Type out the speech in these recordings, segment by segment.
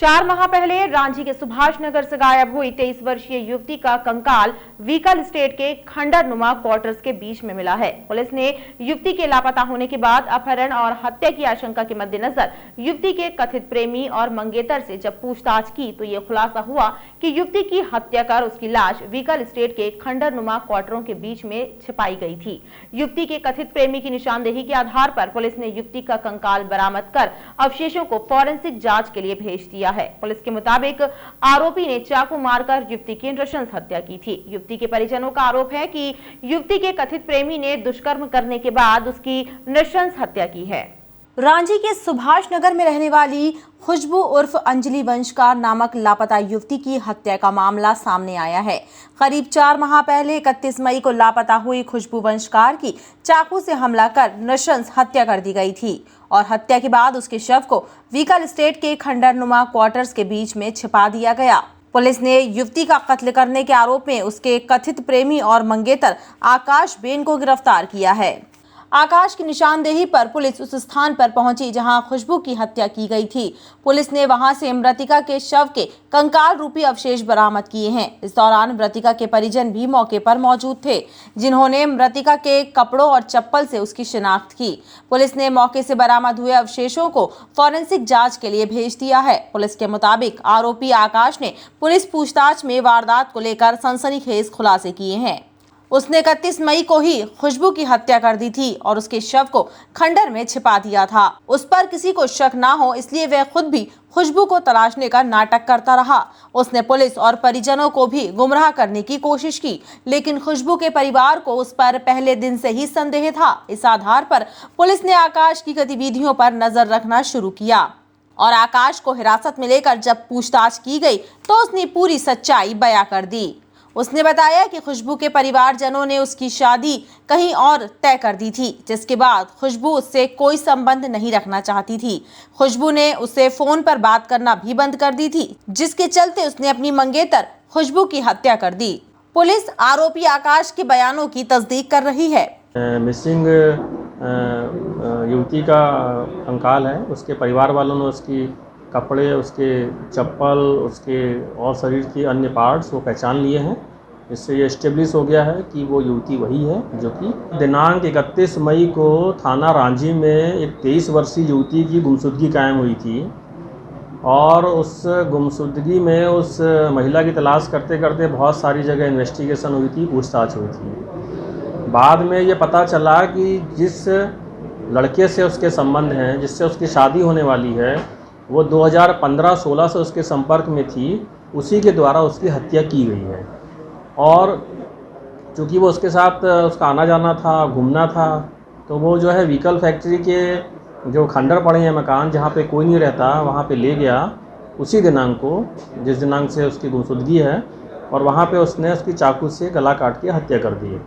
4 माह पहले रांची के सुभाष नगर से गायब हुई 23 वर्षीय युवती का कंकाल वीकल स्टेट के खंडरनुमा क्वार्टर्स के बीच में मिला है। पुलिस ने युवती के लापता होने के बाद अपहरण और हत्या की आशंका के मद्देनजर युवती के कथित प्रेमी और मंगेतर से जब पूछताछ की तो ये खुलासा हुआ कि युवती की हत्या कर उसकी लाश वीकल स्टेट के खंडरनुमा क्वार्टरों के बीच में छिपाई गई थी। युवती के कथित प्रेमी की निशानदेही के आधार पर पुलिस ने युवती का कंकाल बरामद कर अवशेषों को फॉरेंसिक जांच के लिए भेज दिया है। पुलिस के मुताबिक आरोपी ने चाकू मारकर युवती की नृशंस हत्या की थी। युवती के परिजनों का आरोप है कि युवती के कथित प्रेमी ने दुष्कर्म करने के बाद उसकी नृशंस हत्या की है। रांची के सुभाष नगर में रहने वाली खुशबू उर्फ अंजलि वंशकार नामक लापता युवती की हत्या का मामला सामने आया है। करीब 4 माह पहले 31 मई को लापता हुई खुशबू वंशकार की चाकू से हमला कर नृशंस हत्या कर दी गई थी और हत्या के बाद उसके शव को वीकल स्टेट के खंडरनुमा क्वार्टर्स के बीच में छिपा दिया गया। पुलिस ने युवती का कत्ल करने के आरोप में उसके कथित प्रेमी और मंगेतर आकाश बेन को गिरफ्तार किया है। आकाश की निशानदेही पर पुलिस उस स्थान पर पहुंची जहां खुशबू की हत्या की गई थी। पुलिस ने वहां से मृतिका के शव के कंकाल रूपी अवशेष बरामद किए हैं। इस दौरान मृतिका के परिजन भी मौके पर मौजूद थे, जिन्होंने मृतिका के कपड़ों और चप्पल से उसकी शिनाख्त की। पुलिस ने मौके से बरामद हुए अवशेषों को फॉरेंसिक जांच के लिए भेज दिया है। पुलिस के मुताबिक आरोपी आकाश ने पुलिस पूछताछ में वारदात को लेकर सनसनीखेज खुलासे किए हैं। उसने 31 मई को ही खुशबू की हत्या कर दी थी और उसके शव को खंडर में छिपा दिया था। उस पर किसी को शक ना हो इसलिए वह खुद भी खुशबू को तलाशने का नाटक करता रहा। उसने पुलिस और परिजनों को भी गुमराह करने की कोशिश की, लेकिन खुशबू के परिवार को उस पर पहले दिन से ही संदेह था। इस आधार पर पुलिस ने आकाश की गतिविधियों पर नजर रखना शुरू किया और आकाश को हिरासत में लेकर जब पूछताछ की गई तो उसने पूरी सच्चाई बयां कर दी। उसने बताया कि खुशबू के परिवारजनों ने उसकी शादी कहीं और तय कर दी थी, जिसके बाद खुशबू उससे कोई संबंध नहीं रखना चाहती थी। खुशबू ने उससे फोन पर बात करना भी बंद कर दी थी, जिसके चलते उसने अपनी मंगेतर खुशबू की हत्या कर दी। पुलिस आरोपी आकाश के बयानों की तस्दीक कर रही है। मिसिंग युवती का कंकाल है। उसके परिवार वालों ने उसकी कपड़े, उसके चप्पल, उसके और शरीर के अन्य पार्ट्स वो पहचान लिए हैं। इससे ये एस्टेब्लिश हो गया है कि वो युवती वही है जो कि दिनांक 31 मई को थाना रांची में एक 23 वर्षीय युवती की गुमशुदगी कायम हुई थी और उस गुमशुदगी में उस महिला की तलाश करते करते बहुत सारी जगह इन्वेस्टिगेशन हुई थी, पूछताछ हुई थी। बाद में ये पता चला कि जिस लड़के से उसके संबंध हैं, जिससे उसकी शादी होने वाली है, वो 2015-16 से उसके संपर्क में थी। उसी के द्वारा उसकी हत्या की गई है और चूँकि वो उसके साथ उसका आना जाना था, घूमना था, तो वो जो है व्हीकल फैक्ट्री के जो खंडर पड़े हैं मकान जहाँ पे कोई नहीं रहता, वहाँ पे ले गया उसी दिनांक को, जिस दिनांक से उसकी गुमशुदगी है, और वहाँ पे उसने उसकी चाकू से गला काट के हत्या कर दी।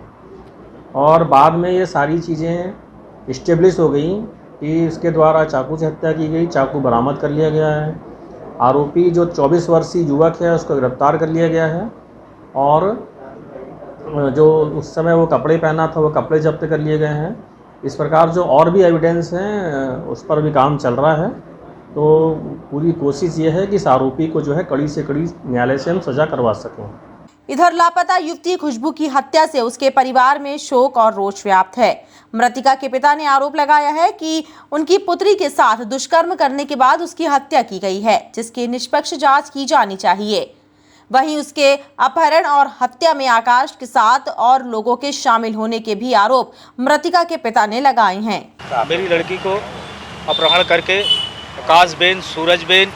और बाद में ये सारी चीज़ें इस्टेब्लिश हो गई कि इसके द्वारा चाकू से हत्या की गई। चाकू बरामद कर लिया गया है। आरोपी जो 24 वर्षीय युवक है उसको गिरफ्तार कर लिया गया है और जो उस समय वो कपड़े पहना था वो कपड़े जब्त कर लिए गए हैं। इस प्रकार जो और भी एविडेंस हैं उस पर भी काम चल रहा है। तो पूरी कोशिश ये है कि इस आरोपी को जो है कड़ी से कड़ी न्यायालय से हम सज़ा करवा सकें। इधर लापता युवती खुशबू की हत्या से उसके परिवार में शोक और रोष व्याप्त है। मृतिका के पिता ने आरोप लगाया है कि उनकी पुत्री के साथ दुष्कर्म करने के बाद उसकी हत्या की गई है, जिसकी निष्पक्ष जांच की जानी चाहिए। वहीं उसके अपहरण और हत्या में आकाश के साथ और लोगों के शामिल होने के भी आरोप मृतिका के पिता ने लगाए हैं। मेरी लड़की को अपहरण करके आकाश बेन, सूरज बेन,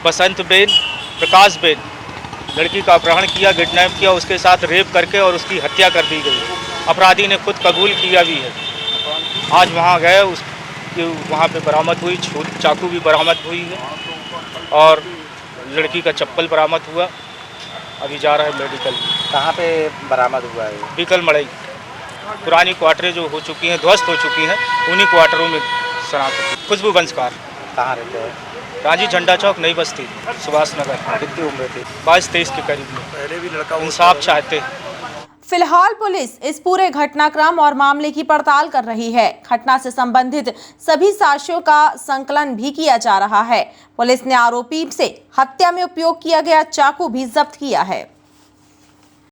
बसंत बेन, प्रकाश बेन लड़की का अपहरण किया, किडनैप किया, उसके साथ रेप करके और उसकी हत्या कर दी गई। अपराधी ने खुद कबूल किया भी है। आज वहाँ गए, वहाँ पे बरामद हुई, चाकू भी बरामद हुई है और लड़की का चप्पल बरामद हुआ। अभी जा रहा है मेडिकल। कहाँ पे बरामद हुआ है? बीकल मड़ई। पुरानी क्वार्टरें जो हो चुकी हैं, ध्वस्त हो चुकी हैं, उन्हीं क्वार्टरों में शनाख्त। खुशबू वंशकार। कहाँ रहते हैं? रांची झंडा चौक, नई बस्ती, सुभाष नगर। कितनी उम्र थी? 22-23 के करीब में। पहले भी लड़का इंसाफ चाहते। फिलहाल पुलिस इस पूरे घटनाक्रम और मामले की पड़ताल कर रही है। घटना से संबंधित सभी साक्ष्यों का संकलन भी किया जा रहा है। पुलिस ने आरोपी से हत्या में उपयोग किया गया चाकू भी जब्त किया है।